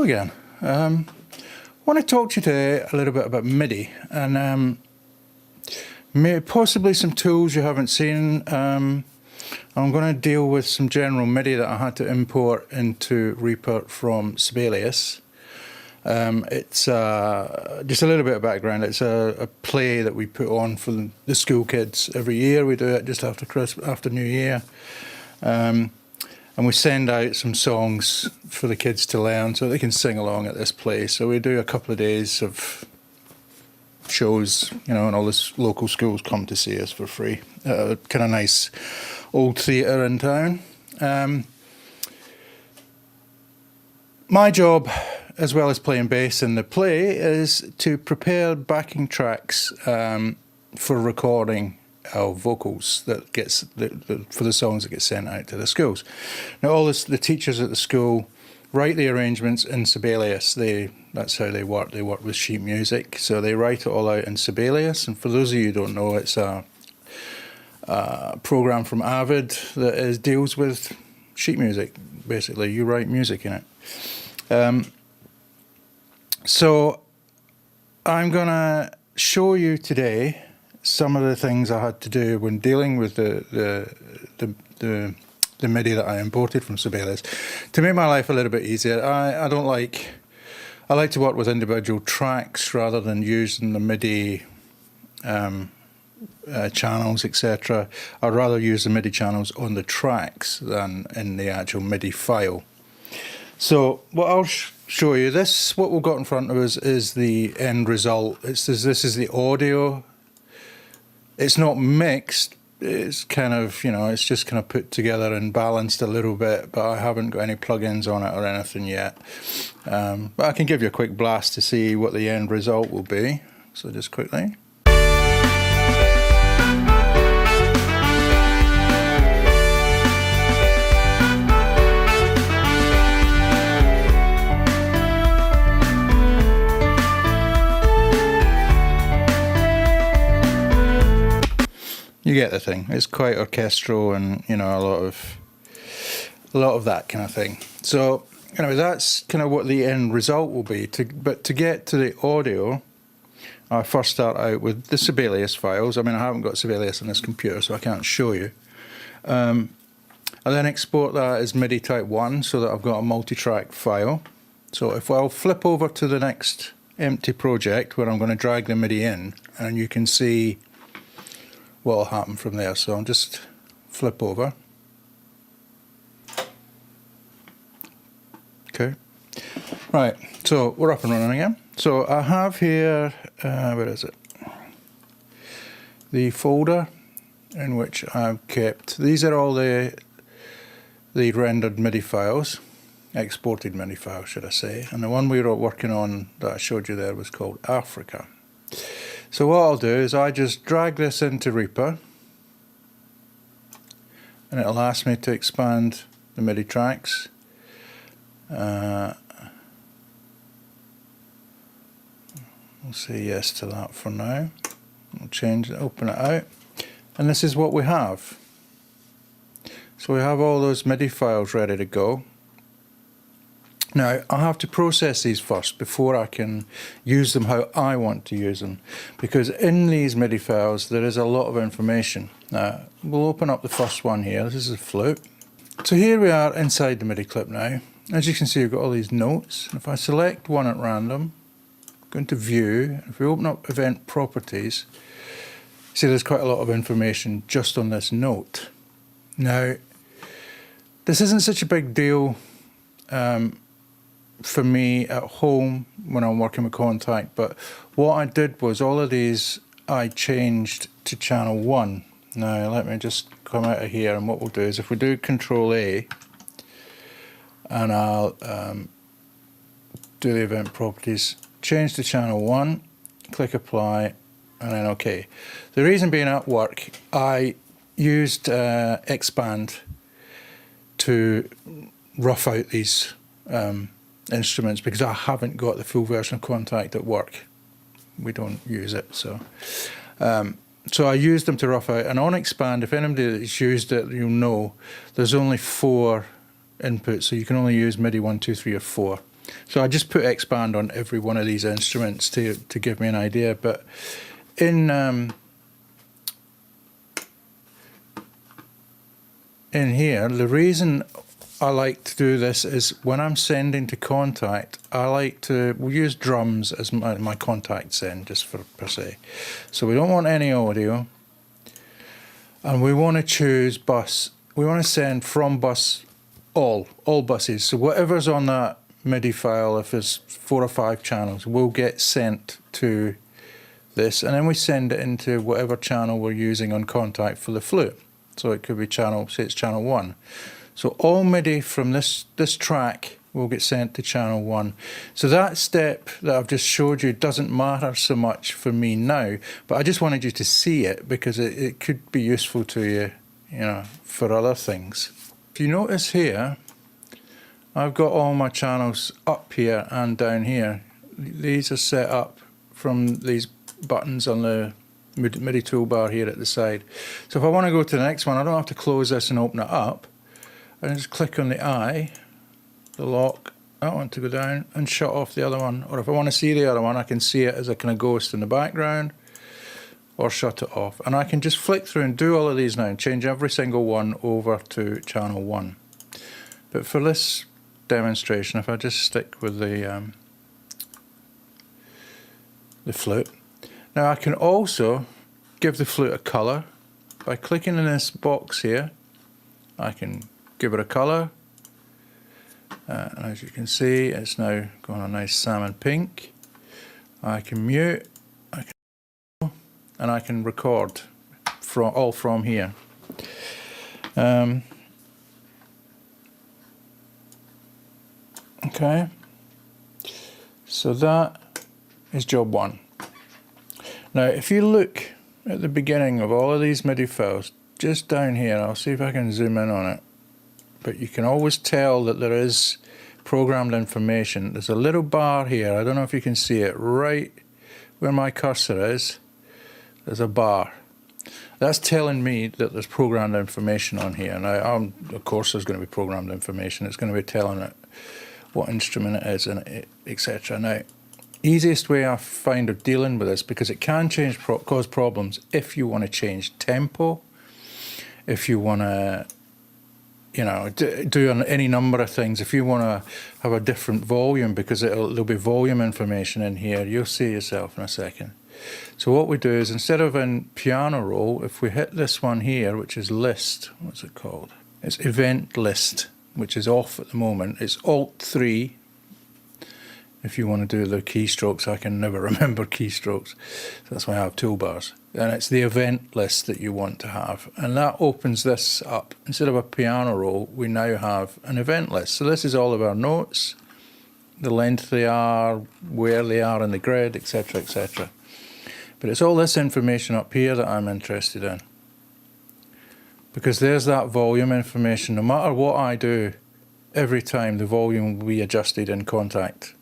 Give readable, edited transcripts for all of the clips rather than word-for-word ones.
Hello again. I want to talk to you today a little bit about Midi and possibly some tools you haven't seen. I'm going to deal with some general Midi that I had to import into Reaper from Sibelius. It's just a little bit of background. It's a play that we put on for the school kids every year. We do it just after after New Year. And we send out some songs for the kids to learn so they can sing along at this play. So we do a couple of days of shows, you know, and all the local schools come to see us for free. Kind of nice old theatre in town. My job, as well as playing bass in the play, is to prepare backing tracks for recording our vocals that gets for the songs that get sent out to the schools. Now, all the teachers at the school write the arrangements in Sibelius. That's how they work. They work with sheet music, so they write it all out in Sibelius. And for those of you who don't know, it's a program from Avid that deals with sheet music. Basically, you write music in it. So I'm gonna show you today some of the things I had to do when dealing with the Midi that I imported from Sibelius to make my life a little bit easier. I like to work with individual tracks rather than using the Midi channels, etc. I'd rather use the Midi channels on the tracks than in the actual Midi file. So what I'll show you, what we've got in front of us is the end result. This is the audio. It's not mixed, it's kind of, you know, it's just kind of put together and balanced a little bit, but I haven't got any plugins on it or anything yet. But I can give you a quick blast to see what the end result will be. So just quickly. You get the thing. It's quite orchestral and, you know, a lot of that kind of thing. So anyway, that's kind of what the end result will be. But to get to the audio, I first start out with the Sibelius files. I mean, I haven't got Sibelius on this computer, so I can't show you. I then export that as MIDI type 1 so that I've got a multi-track file. So if I'll flip over to the next empty project where I'm going to drag the MIDI in, and you can see what will happen from there. So I'll just flip over. Okay. Right, so we're up and running again. So I have here, where is it? The folder in which I've kept, these are all the rendered MIDI files, exported MIDI files should I say, and the one we were working on that I showed you there was called Africa. So what I'll do is I just drag this into Reaper and it'll ask me to expand the MIDI tracks. We'll say yes to that for now. We'll change it, open it out, and this is what we have. So we have all those MIDI files ready to go. Now, I have to process these first before I can use them how I want to use them, because in these MIDI files there is a lot of information. Now, we'll open up the first one here. This is a flute. So here we are inside the MIDI clip now. As you can see, we've got all these notes. If I select one at random, go into View, if we open up Event Properties, see there's quite a lot of information just on this note. Now, this isn't such a big deal for me at home when I'm working with Kontakt, but what I did was all of these I changed to channel 1. Now let me just come out of here, and what we'll do is if we do Control A and I'll do the event properties, change to channel 1, click apply, and then OK. The reason being, at work I used Expand to rough out these instruments because I haven't got the full version of Kontakt at work. We don't use it, so I used them to rough out. And on Expand, if anybody that's used it, you'll know there's only 4 inputs, so you can only use MIDI 1, 2, 3, or 4. So I just put expand on every one of these instruments to give me an idea. But in here, the reason I like to do this is when I'm sending to contact, I like to use drums as my contact send, just for per se. So we don't want any audio, and we want to choose bus. We want to send from bus all buses. So whatever's on that MIDI file, if there's 4 or 5 channels, will get sent to this, and then we send it into whatever channel we're using on contact for the flute. So it could be channel, say it's channel 1. So all MIDI from this track will get sent to channel 1. So that step that I've just showed you doesn't matter so much for me now, but I just wanted you to see it because it could be useful to you, you know, for other things. If you notice here, I've got all my channels up here and down here. These are set up from these buttons on the MIDI toolbar here at the side. So if I want to go to the next one, I don't have to close this and open it up. I just click on the eye, the lock, I want to go down and shut off the other one. Or if I want to see the other one, I can see it as a kind of ghost in the background, or shut it off. And I can just flick through and do all of these now and change every single one over to channel 1. But for this demonstration, if I just stick with the flute. Now I can also give the flute a colour. By clicking in this box here, I can give it a colour, and as you can see, it's now got a nice salmon pink. I can mute, and I can record from here. Okay, so that is job 1. Now if you look at the beginning of all of these MIDI files, just down here, I'll see if I can zoom in on it, but you can always tell that there is programmed information. There's a little bar here, I don't know if you can see it, right where my cursor is, there's a bar. That's telling me that there's programmed information on here. Now, of course there's going to be programmed information, it's going to be telling it what instrument it is, and etc. Now, easiest way I find of dealing with this, because it can cause problems if you want to change tempo, if you want to, you know, do any number of things. If you want to have a different volume, because there'll be volume information in here, you'll see yourself in a second. So what we do is, instead of in piano roll, if we hit this one here, which is list, what's it called? It's event list, which is off at the moment. It's Alt 3. If you want to do the keystrokes, I can never remember keystrokes. So that's why I have toolbars. And it's the event list that you want to have. And that opens this up. Instead of a piano roll, we now have an event list. So this is all of our notes, the length they are, where they are in the grid, etc., etc. But it's all this information up here that I'm interested in. Because there's that volume information. No matter what I do, every time the volume will be adjusted in contact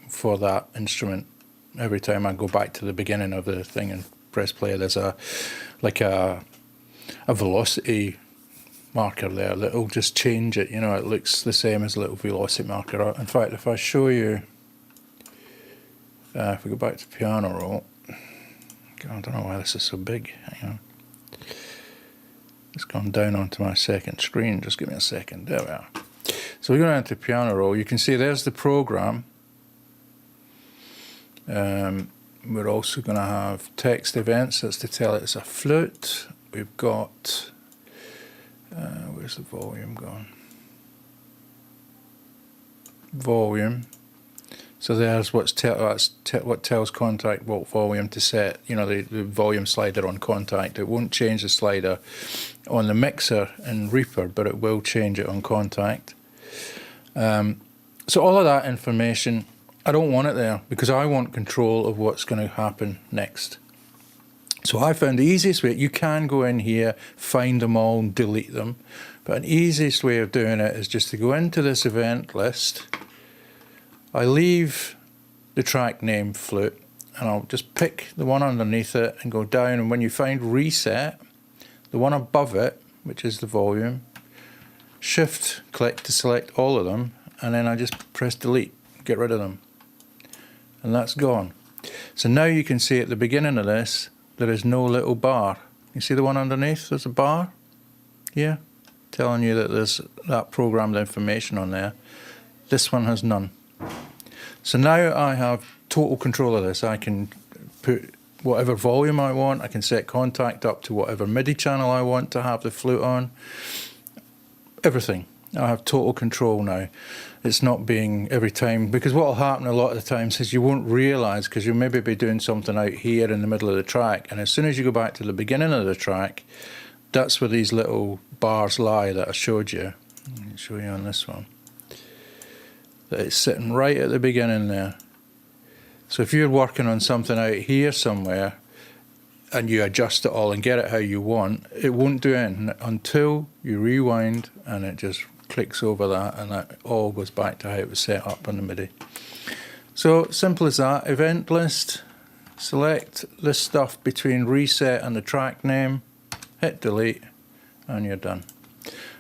for that instrument. Every time I go back to the beginning of the thing and press play, there's a velocity marker there that will just change it. You know, it looks the same as a little velocity marker. In fact, if I show you, if we go back to piano roll, I don't know why this is so big. Hang on. It's gone down onto my second screen. Just give me a second. There we are. So we go down to piano roll. You can see there's the program. We're also going to have text events. That's to tell it it's a flute. We've got, where's the volume gone? Volume. So there's what tells contact what volume to set. You know, the volume slider on contact. It won't change the slider on the mixer and Reaper, but it will change it on contact. So all of that information, I don't want it there because I want control of what's going to happen next. So I found the easiest way, you can go in here, find them all and delete them, but an easiest way of doing it is just to go into this event list. I leave the track name flute and I'll just pick the one underneath it and go down, and when you find reset, the one above it, which is the volume, shift click to select all of them, and then I just press delete. get rid of them. And that's gone. So now you can see at the beginning of this, there is no little bar. You see the one underneath? There's a bar here, telling you that there's that programmed information on there. This one has none. So now I have total control of this. I can put whatever volume I want. I can set contact up to whatever MIDI channel I want to have the flute on. Everything. I have total control now. It's not being every time, because what will happen a lot of the times is you won't realise, because you'll maybe be doing something out here in the middle of the track, and as soon as you go back to the beginning of the track, that's where these little bars lie that I showed you. I'll show you on this one. That it's sitting right at the beginning there. So if you're working on something out here somewhere and you adjust it all and get it how you want, it won't do anything until you rewind and it just clicks over that, and that all goes back to how it was set up on the MIDI. So simple as that. Event list, select this stuff between reset and the track name, hit delete, and you're done.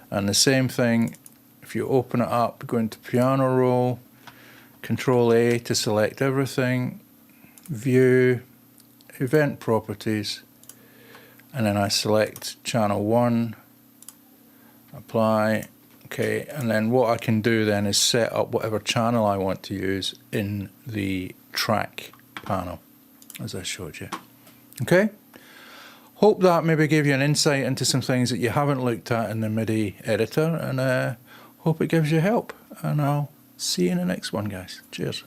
And the same thing, if you open it up, go into piano roll, Control A to select everything, view, event properties, and then I select channel 1, apply, okay, and then what I can do then is set up whatever channel I want to use in the track panel, as I showed you. Okay? Hope that maybe gave you an insight into some things that you haven't looked at in the MIDI editor, and hope it gives you help. And I'll see you in the next one, guys. Cheers.